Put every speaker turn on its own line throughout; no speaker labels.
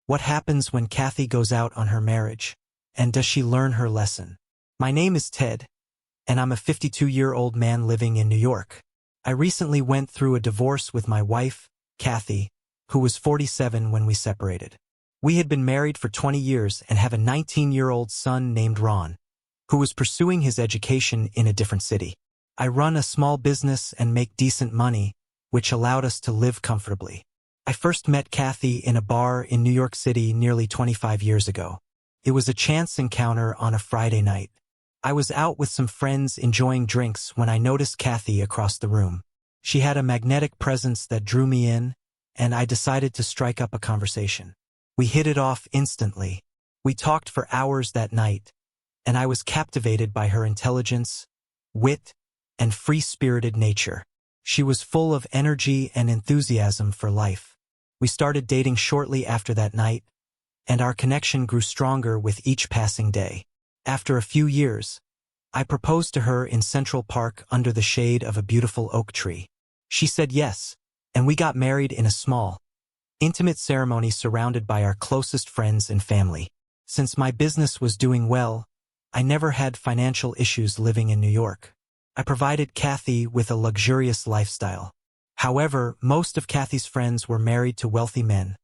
What happens when Kathy goes out on her marriage? And does she learn her lesson? My name is Ted, and I'm a 52-year-old man living in New York. I recently went through a divorce with my wife, Kathy, who was 47 when we separated. We had been married for 20 years and have a 19-year-old son named Ron, who was pursuing his education in a different city. I run a small business and make decent money, which allowed us to live comfortably. I first met Kathy in a bar in New York City nearly 25 years ago. It was a chance encounter on a Friday night. I was out with some friends enjoying drinks when I noticed Kathy across the room. She had a magnetic presence that drew me in, and I decided to strike up a conversation. We hit it off instantly. We talked for hours that night, and I was captivated by her intelligence, wit, and free-spirited nature. She was full of energy and enthusiasm for life. We started dating shortly after that night, and our connection grew stronger with each passing day. After a few years, I proposed to her in Central Park under the shade of a beautiful oak tree. She said yes, and we got married in a small, intimate ceremony surrounded by our closest friends and family. Since my business was doing well, I never had financial issues living in New York. I provided Kathy with a luxurious lifestyle. However, most of Kathy's friends were married to wealthy men,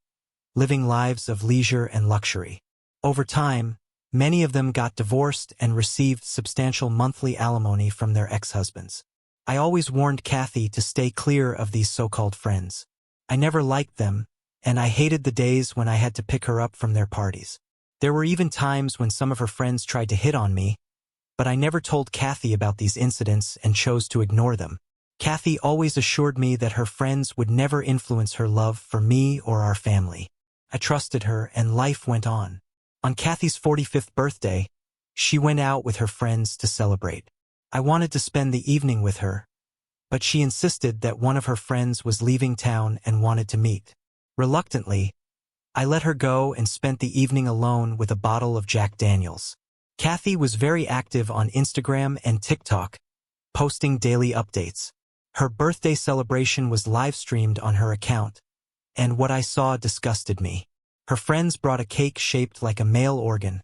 living lives of leisure and luxury. Over time, many of them got divorced and received substantial monthly alimony from their ex-husbands. I always warned Kathy to stay clear of these so-called friends. I never liked them, and I hated the days when I had to pick her up from their parties. There were even times when some of her friends tried to hit on me, but I never told Kathy about these incidents and chose to ignore them. Kathy always assured me that her friends would never influence her love for me or our family. I trusted her, and life went on. On Kathy's 45th birthday, she went out with her friends to celebrate. I wanted to spend the evening with her, but she insisted that one of her friends was leaving town and wanted to meet. Reluctantly, I let her go and spent the evening alone with a bottle of Jack Daniels. Kathy was very active on Instagram and TikTok, posting daily updates. Her birthday celebration was live-streamed on her account, and what I saw disgusted me. Her friends brought a cake shaped like a male organ,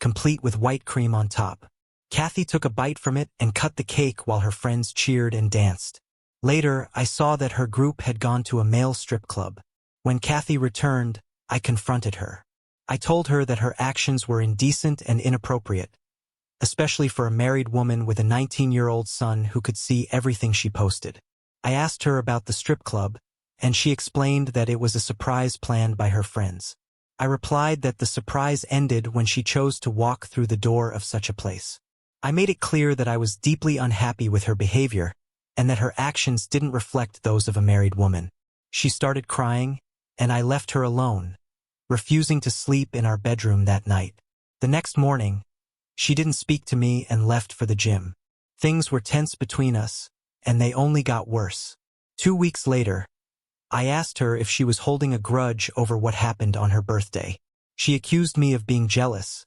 complete with white cream on top. Kathy took a bite from it and cut the cake while her friends cheered and danced. Later, I saw that her group had gone to a male strip club. When Kathy returned, I confronted her. I told her that her actions were indecent and inappropriate, especially for a married woman with a 19-year-old son who could see everything she posted. I asked her about the strip club, and she explained that it was a surprise planned by her friends. I replied that the surprise ended when she chose to walk through the door of such a place. I made it clear that I was deeply unhappy with her behavior, and that her actions didn't reflect those of a married woman. She started crying, and I left her alone, refusing to sleep in our bedroom that night. The next morning, she didn't speak to me and left for the gym. Things were tense between us, and they only got worse. 2 weeks later, I asked her if she was holding a grudge over what happened on her birthday. She accused me of being jealous,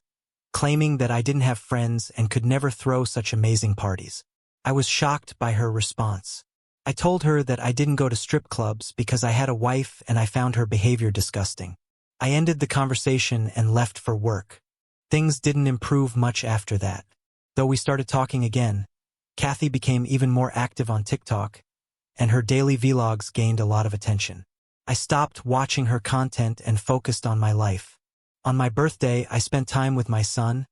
claiming that I didn't have friends and could never throw such amazing parties. I was shocked by her response. I told her that I didn't go to strip clubs because I had a wife and I found her behavior disgusting. I ended the conversation and left for work. Things didn't improve much after that. Though we started talking again, Kathy became even more active on TikTok, and her daily vlogs gained a lot of attention. I stopped watching her content and focused on my life. On my birthday, I spent time with my son,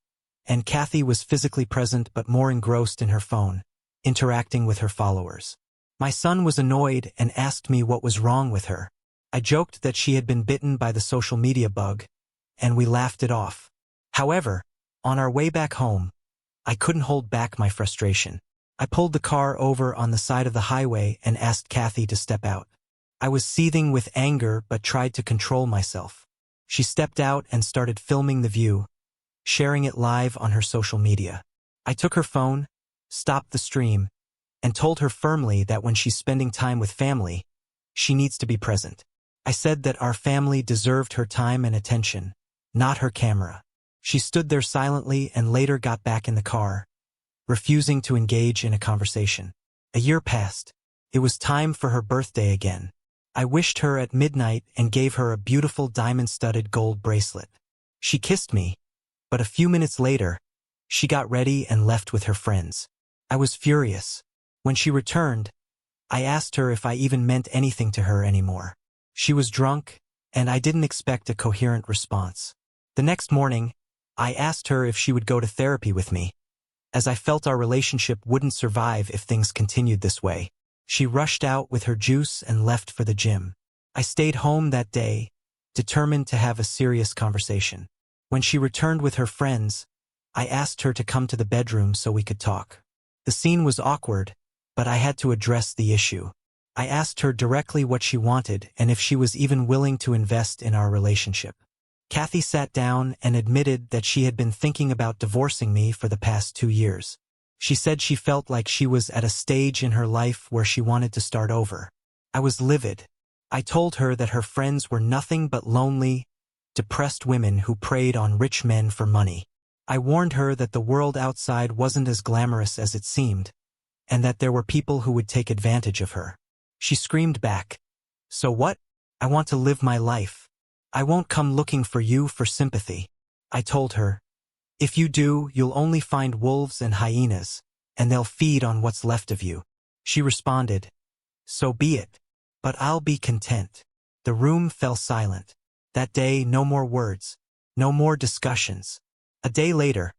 and Kathy was physically present but more engrossed in her phone, interacting with her followers. My son was annoyed and asked me what was wrong with her. I joked that she had been bitten by the social media bug, and we laughed it off. However, on our way back home, I couldn't hold back my frustration. I pulled the car over on the side of the highway and asked Kathy to step out. I was seething with anger but tried to control myself. She stepped out and started filming the view, sharing it live on her social media. I took her phone, stopped the stream, and told her firmly that when she's spending time with family, she needs to be present. I said that our family deserved her time and attention, not her camera. She stood there silently and later got back in the car, refusing to engage in a conversation. A year passed. It was time for her birthday again. I wished her at midnight and gave her a beautiful diamond-studded gold bracelet. She kissed me, but a few minutes later, she got ready and left with her friends. I was furious. When she returned, I asked her if I even meant anything to her anymore. She was drunk, and I didn't expect a coherent response. The next morning, I asked her if she would go to therapy with me, as I felt our relationship wouldn't survive if things continued this way. She rushed out with her juice and left for the gym. I stayed home that day, determined to have a serious conversation. When she returned with her friends, I asked her to come to the bedroom so we could talk. The scene was awkward, but I had to address the issue. I asked her directly what she wanted and if she was even willing to invest in our relationship. Kathy sat down and admitted that she had been thinking about divorcing me for the past 2 years. She said she felt like she was at a stage in her life where she wanted to start over. I was livid. I told her that her friends were nothing but lonely, depressed women who preyed on rich men for money. I warned her that the world outside wasn't as glamorous as it seemed, and that there were people who would take advantage of her. She screamed back, "So what? I want to live my life. I won't come looking for you for sympathy." I told her, "If you do, you'll only find wolves and hyenas, and they'll feed on what's left of you." She responded, "So be it, but I'll be content." The room fell silent. That day, no more words, no more discussions. A day later,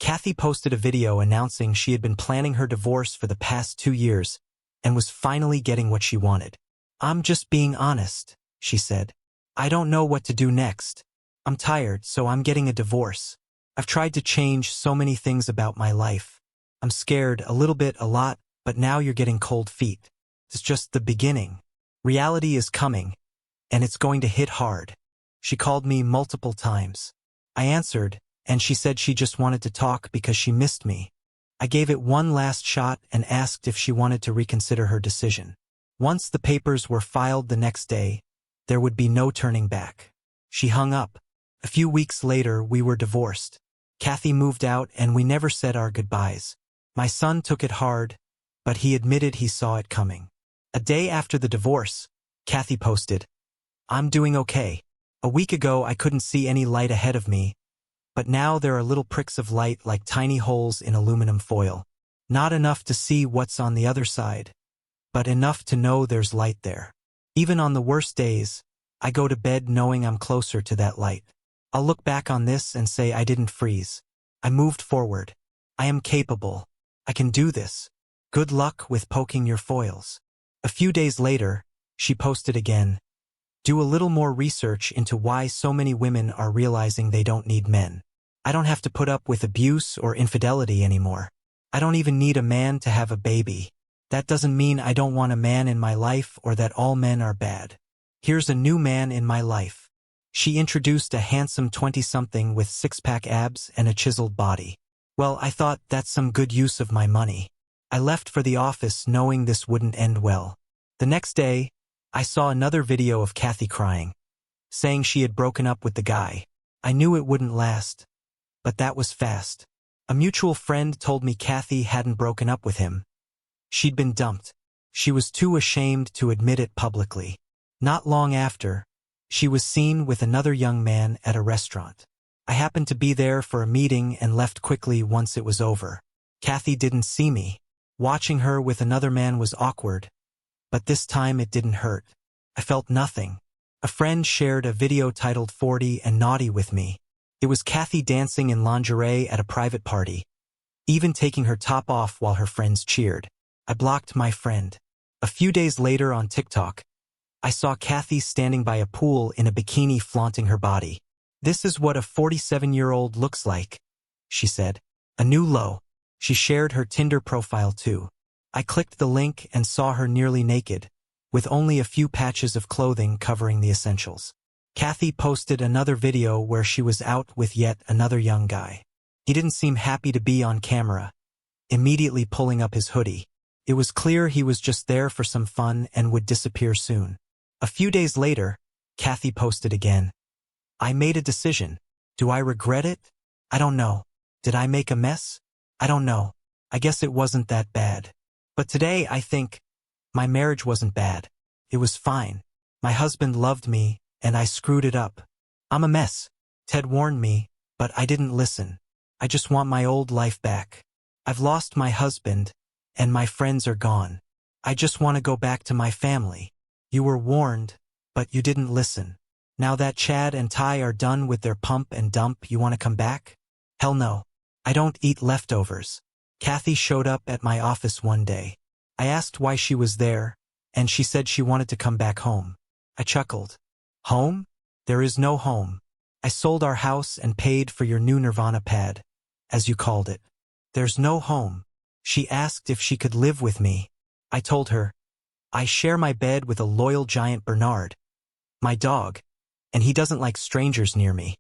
Kathy posted a video announcing she had been planning her divorce for the past 2 years and was finally getting what she wanted. "I'm just being honest," she said. "I don't know what to do next. I'm tired, so I'm getting a divorce. I've tried to change so many things about my life. I'm scared a little bit, a lot, but now you're getting cold feet. It's just the beginning. Reality is coming, and it's going to hit hard." She called me multiple times. I answered, and she said she just wanted to talk because she missed me. I gave it one last shot and asked if she wanted to reconsider her decision. Once the papers were filed the next day, there would be no turning back. She hung up. A few weeks later, we were divorced. Kathy moved out and we never said our goodbyes. My son took it hard, but he admitted he saw it coming. A day after the divorce, Kathy posted, "I'm doing okay. A week ago I couldn't see any light ahead of me, but now there are little pricks of light like tiny holes in aluminum foil. Not enough to see what's on the other side, but enough to know there's light there. Even on the worst days, I go to bed knowing I'm closer to that light. I'll look back on this and say I didn't freeze. I moved forward. I am capable. I can do this. Good luck with poking your foils." A few days later, she posted again, "Do a little more research into why so many women are realizing they don't need men. I don't have to put up with abuse or infidelity anymore. I don't even need a man to have a baby. That doesn't mean I don't want a man in my life or that all men are bad. Here's a new man in my life." She introduced a handsome 20-something with six-pack abs and a chiseled body. Well, I thought that's some good use of my money. I left for the office knowing this wouldn't end well. The next day, I saw another video of Kathy crying, saying she had broken up with the guy. I knew it wouldn't last, but that was fast. A mutual friend told me Kathy hadn't broken up with him. She'd been dumped. She was too ashamed to admit it publicly. Not long after, she was seen with another young man at a restaurant. I happened to be there for a meeting and left quickly once it was over. Kathy didn't see me. Watching her with another man was awkward, but this time it didn't hurt. I felt nothing. A friend shared a video titled 40 and Naughty with me. It was Kathy dancing in lingerie at a private party, even taking her top off while her friends cheered. I blocked my friend. A few days later on TikTok, I saw Kathy standing by a pool in a bikini flaunting her body. "This is what a 47-year-old looks like," she said. A new low. She shared her Tinder profile too. I clicked the link and saw her nearly naked, with only a few patches of clothing covering the essentials. Kathy posted another video where she was out with yet another young guy. He didn't seem happy to be on camera, immediately pulling up his hoodie. It was clear he was just there for some fun and would disappear soon. A few days later, Kathy posted again. "I made a decision. Do I regret it? I don't know. Did I make a mess? I don't know. I guess it wasn't that bad. But today I think my marriage wasn't bad. It was fine. My husband loved me, and I screwed it up. I'm a mess. Ted warned me, but I didn't listen. I just want my old life back. I've lost my husband, and my friends are gone. I just want to go back to my family. You were warned, but you didn't listen. Now that Chad and Ty are done with their pump and dump, you want to come back? Hell no. I don't eat leftovers. Kathy showed up at my office one day. I asked why she was there, and she said she wanted to come back home. I chuckled. Home? There is no home. I sold our house and paid for your new Nirvana pad, as you called it. There's no home. She asked if she could live with me. I told her, I share my bed with a loyal giant Bernard, my dog, and he doesn't like strangers near me.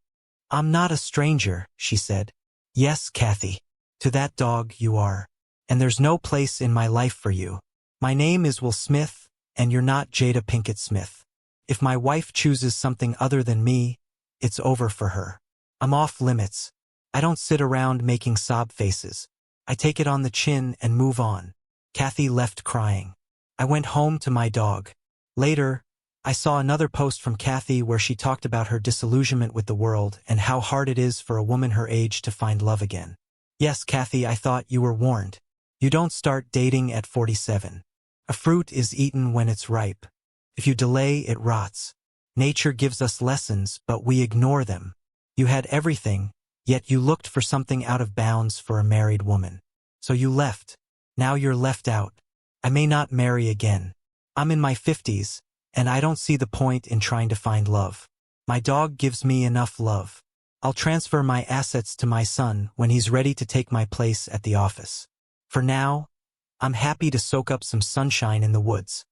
I'm not a stranger, she said. Yes, Kathy. To that dog you are. And there's no place in my life for you. My name is Will Smith, and you're not Jada Pinkett Smith. If my wife chooses something other than me, it's over for her. I'm off limits. I don't sit around making sob faces. I take it on the chin and move on. Kathy left crying. I went home to my dog. Later, I saw another post from Kathy where she talked about her disillusionment with the world and how hard it is for a woman her age to find love again. Yes, Kathy, I thought you were warned. You don't start dating at 47. A fruit is eaten when it's ripe. If you delay, it rots. Nature gives us lessons, but we ignore them. You had everything, yet you looked for something out of bounds for a married woman. So you left. Now you're left out. I may not marry again. I'm in my 50s, and I don't see the point in trying to find love. My dog gives me enough love. I'll transfer my assets to my son when he's ready to take my place at the office. For now, I'm happy to soak up some sunshine in the woods.